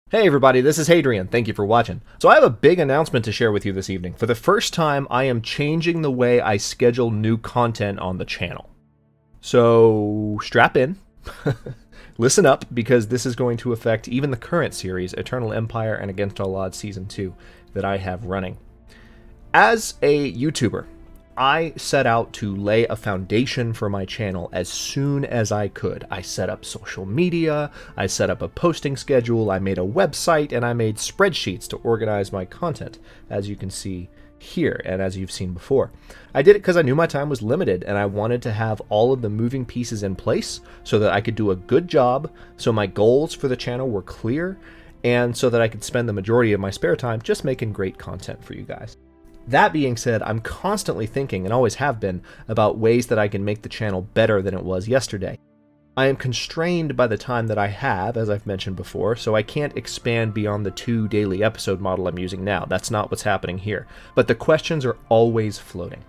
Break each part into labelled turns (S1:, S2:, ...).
S1: Hey everybody, this is Hadrian. Thank you for watching. So I have a big announcement to share with you this evening. For the first time, I am changing the way I schedule new content on the channel. So strap in, listen up, because this is going to affect even the current series, Eternal Empire and Against All Odds Season 2, that I have running. As a YouTuber, I set out to lay a foundation for my channel as soon as I could. I set up social media, I set up a posting schedule, I made a website, and I made spreadsheets to organize my content, as you can see here and as you've seen before. I did it because I knew my time was limited and I wanted to have all of the moving pieces in place so that I could do a good job, so my goals for the channel were clear, and so that I could spend the majority of my spare time just making great content for you guys. That being said, I'm constantly thinking, and always have been, about ways that I can make the channel better than it was yesterday. I am constrained by the time that I have, as I've mentioned before, so I can't expand beyond the 2 daily episode model I'm using now. That's not what's happening here. But the questions are always floating.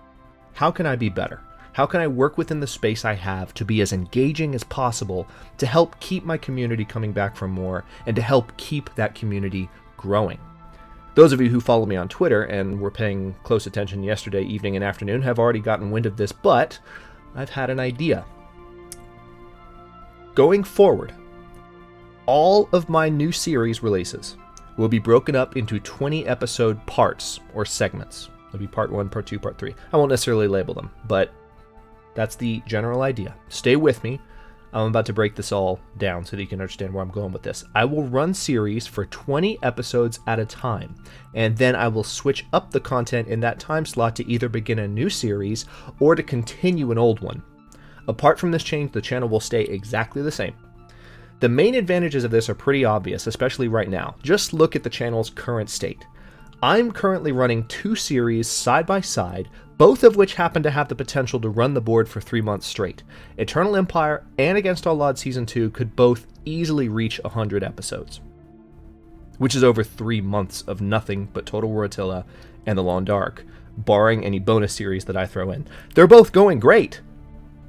S1: How can I be better? How can I work within the space I have to be as engaging as possible to help keep my community coming back for more and to help keep that community growing? Those of you who follow me on Twitter and were paying close attention yesterday evening and afternoon have already gotten wind of this, but I've had an idea. Going forward, all of my new series releases will be broken up into 20 episode parts or segments. It'll be part 1, part 2, part 3. I won't necessarily label them, but that's the general idea. Stay with me. I'm about to break this all down so that you can understand where I'm going with this. I will run series for 20 episodes at a time, and then I will switch up the content in that time slot to either begin a new series or to continue an old one. Apart from this change, the channel will stay exactly the same. The main advantages of this are pretty obvious, especially right now. Just look at the channel's current state. I'm currently running 2 series side by side, both of which happen to have the potential to run the board for 3 months straight. Eternal Empire and Against All Odds Season 2 could both easily reach 100 episodes, which is over 3 months of nothing but Total War Attila and The Long Dark, barring any bonus series that I throw in. They're both going great,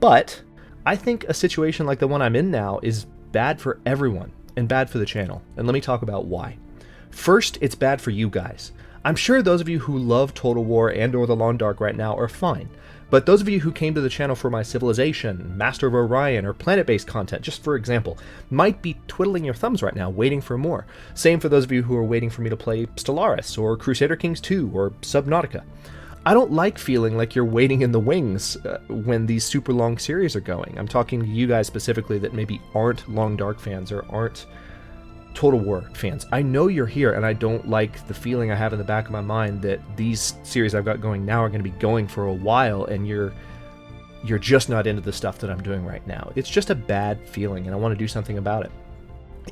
S1: but I think a situation like the one I'm in now is bad for everyone and bad for the channel, and let me talk about why. First, it's bad for you guys. I'm sure those of you who love Total War and or The Long Dark right now are fine, but those of you who came to the channel for my Civilization, Master of Orion, or planet-based content, just for example, might be twiddling your thumbs right now, waiting for more. Same for those of you who are waiting for me to play Stellaris, or Crusader Kings II, or Subnautica. I don't like feeling like you're waiting in the wings when these super long series are going. I'm talking to you guys specifically that maybe aren't Long Dark fans or aren't Total War fans. I know you're here, and I don't like the feeling I have in the back of my mind that these series I've got going now are going to be going for a while, and you're just not into the stuff that I'm doing right now. It's just a bad feeling, and I want to do something about it.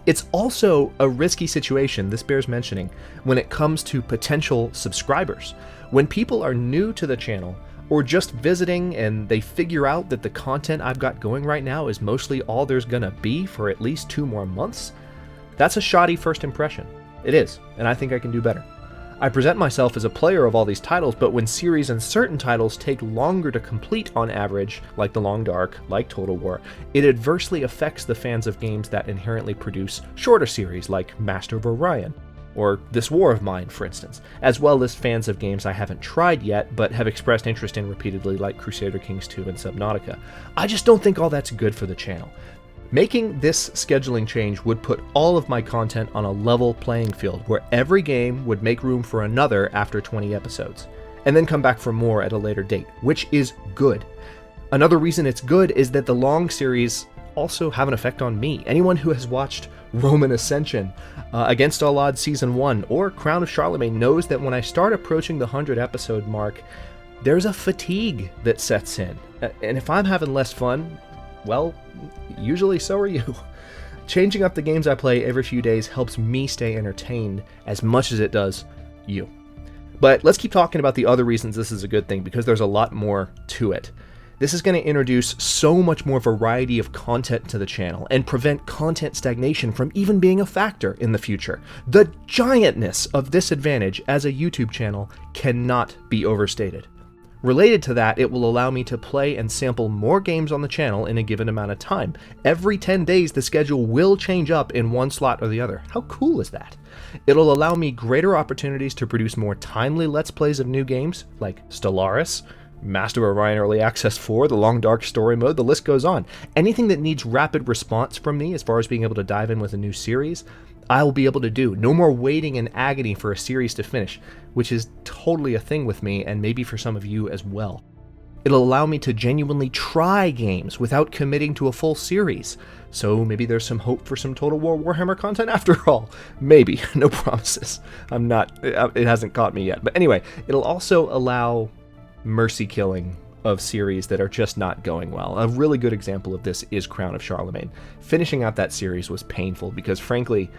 S1: It's also a risky situation, this bears mentioning, when it comes to potential subscribers. When people are new to the channel, or just visiting and they figure out that the content I've got going right now is mostly all there's gonna be for at least 2 more months, that's a shoddy first impression. It is, and I think I can do better. I present myself as a player of all these titles, but when series and certain titles take longer to complete on average, like The Long Dark, like Total War, it adversely affects the fans of games that inherently produce shorter series like Master of Orion, or This War of Mine, for instance, as well as fans of games I haven't tried yet, but have expressed interest in repeatedly like Crusader Kings II and Subnautica. I just don't think all that's good for the channel. Making this scheduling change would put all of my content on a level playing field where every game would make room for another after 20 episodes, and then come back for more at a later date, which is good. Another reason it's good is that the long series also have an effect on me. Anyone who has watched Roman Ascension, Against All Odds Season 1, or Crown of Charlemagne knows that when I start approaching the 100 episode mark, there's a fatigue that sets in. And if I'm having less fun, well, usually so are you. Changing up the games I play every few days helps me stay entertained as much as it does you. But let's keep talking about the other reasons this is a good thing, because there's a lot more to it. This is going to introduce so much more variety of content to the channel and prevent content stagnation from even being a factor in the future. The giantness of this advantage as a YouTube channel cannot be overstated. Related to that, it will allow me to play and sample more games on the channel in a given amount of time. Every 10 days, the schedule will change up in one slot or the other. How cool is that? It'll allow me greater opportunities to produce more timely Let's Plays of new games, like Stellaris, Master of Orion Early Access 4, the Long Dark Story Mode, the list goes on. Anything that needs rapid response from me as far as being able to dive in with a new series, I'll be able to do. No more waiting in agony for a series to finish, which is totally a thing with me and maybe for some of you as well. It'll allow me to genuinely try games without committing to a full series. So maybe there's some hope for some Total War Warhammer content after all. Maybe. No promises. It hasn't caught me yet. But anyway, it'll also allow mercy killing of series that are just not going well. A really good example of this is Crown of Charlemagne. Finishing out that series was painful because frankly,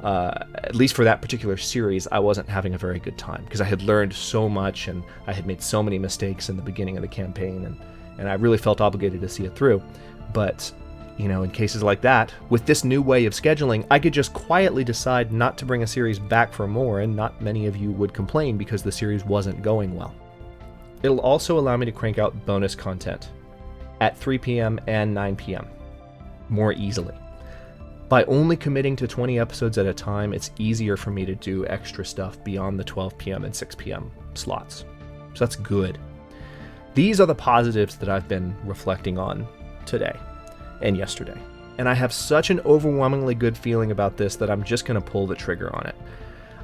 S1: at least for that particular series, I wasn't having a very good time because I had learned so much and I had made so many mistakes in the beginning of the campaign, and I really felt obligated to see it through. But, you know, in cases like that, with this new way of scheduling, I could just quietly decide not to bring a series back for more, and not many of you would complain because the series wasn't going well. It'll also allow me to crank out bonus content at 3 p.m. and 9 p.m. more easily. By only committing to 20 episodes at a time, it's easier for me to do extra stuff beyond the 12 p.m. and 6 p.m. slots. So that's good. These are the positives that I've been reflecting on today and yesterday. And I have such an overwhelmingly good feeling about this that I'm just going to pull the trigger on it.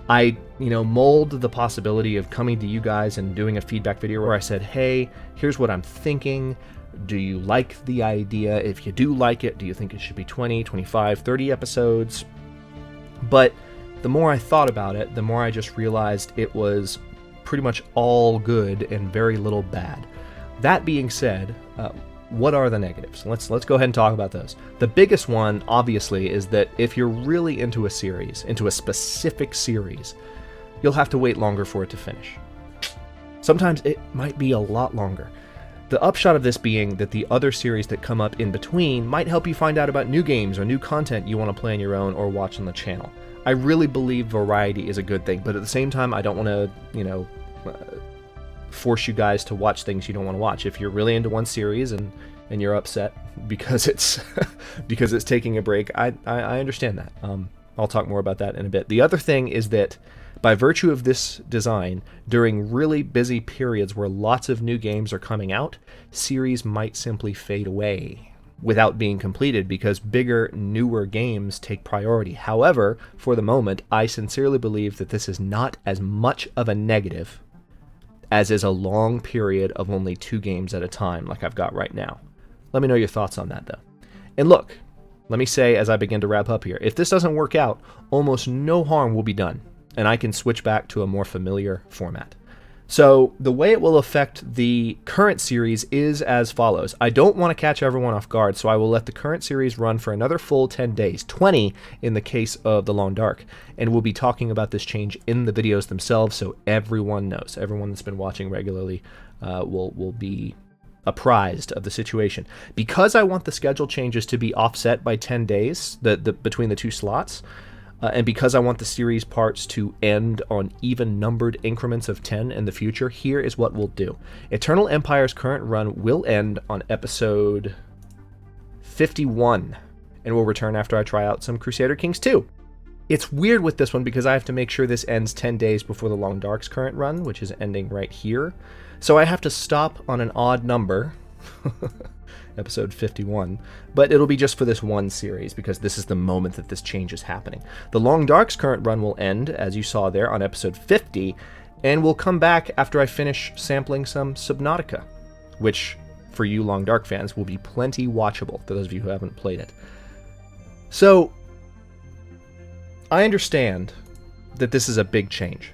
S1: I, mulled the possibility of coming to you guys and doing a feedback video where I said, hey, here's what I'm thinking. Do you like the idea? If you do like it, do you think it should be 20, 25, 30 episodes? But the more I thought about it, the more I just realized it was pretty much all good and very little bad. That being said, what are the negatives? Let's go ahead and talk about those. The biggest one, obviously, is that if you're really into a series, into a specific series, you'll have to wait longer for it to finish. Sometimes it might be a lot longer. The upshot of this being that the other series that come up in between might help you find out about new games or new content you want to play on your own or watch on the channel. I really believe variety is a good thing, but at the same time, I don't want to, force you guys to watch things you don't want to watch. If you're really into one series and you're upset because it's because it's taking a break, I understand that. I'll talk more about that in a bit. The other thing is that by virtue of this design, during really busy periods where lots of new games are coming out, series might simply fade away without being completed because bigger, newer games take priority. However, for the moment, I sincerely believe that this is not as much of a negative as is a long period of only 2 games at a time like I've got right now. Let me know your thoughts on that, though. And look, let me say as I begin to wrap up here, if this doesn't work out, almost no harm will be done, and I can switch back to a more familiar format. So the way it will affect the current series is as follows. I don't want to catch everyone off guard, so I will let the current series run for another full 10 days, 20 in the case of The Long Dark, and we'll be talking about this change in the videos themselves so everyone knows. Everyone that's been watching regularly will be apprised of the situation. Because I want the schedule changes to be offset by 10 days between the 2 slots, and because I want the series parts to end on even numbered increments of 10 in the future, here is what we'll do. Eternal Empire's current run will end on episode 51, and will return after I try out some Crusader Kings II. It's weird with this one because I have to make sure this ends 10 days before the Long Dark's current run, which is ending right here. So I have to stop on an odd number, episode 51, but it'll be just for this one series because this is the moment that this change is happening. The Long Dark's current run will end, as you saw there, on episode 50, and we'll come back after I finish sampling some Subnautica, which, for you Long Dark fans, will be plenty watchable for those of you who haven't played it. So, I understand that this is a big change.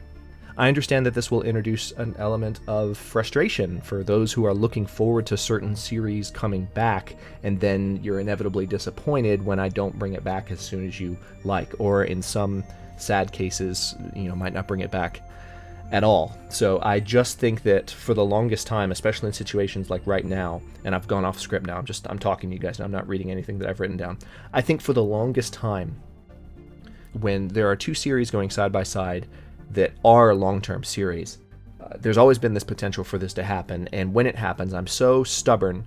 S1: I understand that this will introduce an element of frustration for those who are looking forward to certain series coming back, and then you're inevitably disappointed when I don't bring it back as soon as you like, or in some sad cases, might not bring it back at all. So I just think that for the longest time, especially in situations like right now, and I've gone off script now, I'm talking to you guys, and I'm not reading anything that I've written down. I think for the longest time, when there are 2 series going side by side that are long-term series, there's always been this potential for this to happen, and when it happens, I'm so stubborn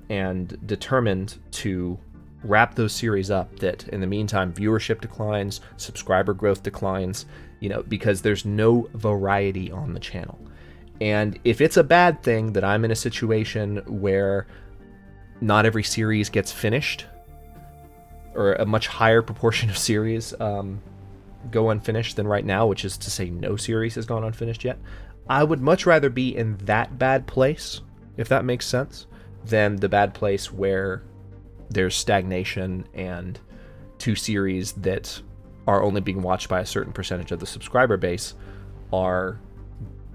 S1: and determined to wrap those series up that in the meantime viewership declines, subscriber growth declines, because there's no variety on the channel. And if it's a bad thing that I'm in a situation where not every series gets finished, or a much higher proportion of series go unfinished than right now, which is to say no series has gone unfinished yet, I would much rather be in that bad place, if that makes sense, than the bad place where there's stagnation and 2 series that are only being watched by a certain percentage of the subscriber base are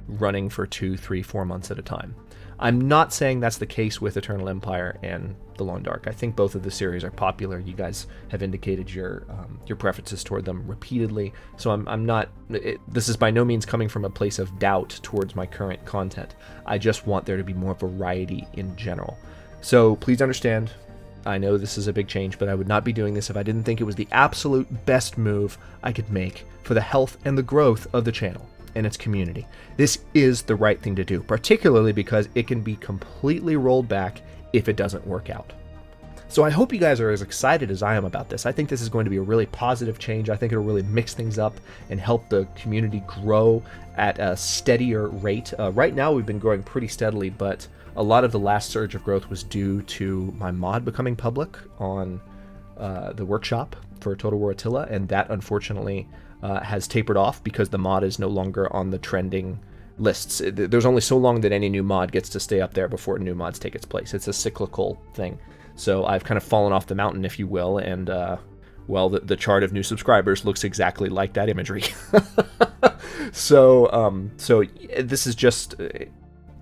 S1: running for 2, 3, 4 months at a time. I'm not saying that's the case with Eternal Empire and The Long Dark. I think both of the series are popular. You guys have indicated your preferences toward them repeatedly, so I'm not. This is by no means coming from a place of doubt towards my current content. I just want there to be more variety in general. So please understand, I know this is a big change, but I would not be doing this if I didn't think it was the absolute best move I could make for the health and the growth of the channel and its community. This is the right thing to do, particularly because it can be completely rolled back if it doesn't work out. So I hope you guys are as excited as I am about this. I think this is going to be a really positive change. I think it'll really mix things up and help the community grow at a steadier rate. Right now we've been growing pretty steadily, but a lot of the last surge of growth was due to my mod becoming public on the workshop for Total War Attila, and that unfortunately has tapered off because the mod is no longer on the trending lists. There's only so long that any new mod gets to stay up there before new mods take its place. It's a cyclical thing. So I've kind of fallen off the mountain, if you will, and well, the chart of new subscribers looks exactly like that imagery. So this is just,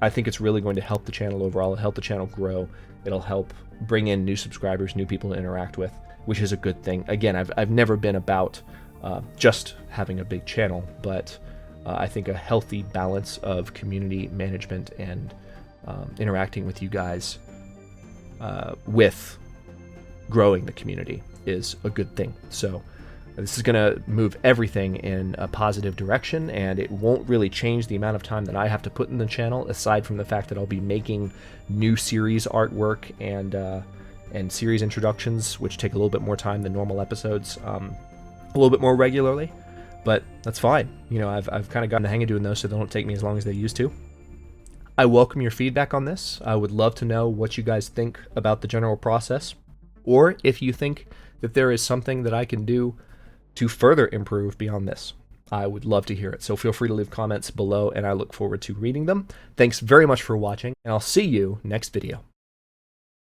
S1: I think it's really going to help the channel overall. It'll help the channel grow. It'll help bring in new subscribers, new people to interact with, which is a good thing. Again, I've never been about just having a big channel, but I think a healthy balance of community management and interacting with you guys with growing the community is a good thing. So this is going to move everything in a positive direction, and it won't really change the amount of time that I have to put in the channel, aside from the fact that I'll be making new series artwork and series introductions, which take a little bit more time than normal episodes, a little bit more regularly. But that's fine. I've kind of gotten the hang of doing those, so they don't take me as long as they used to. I welcome your feedback on this. I would love to know what you guys think about the general process, or if you think that there is something that I can do to further improve beyond this. I would love to hear it. So feel free to leave comments below, and I look forward to reading them. Thanks very much for watching, and I'll see you next video.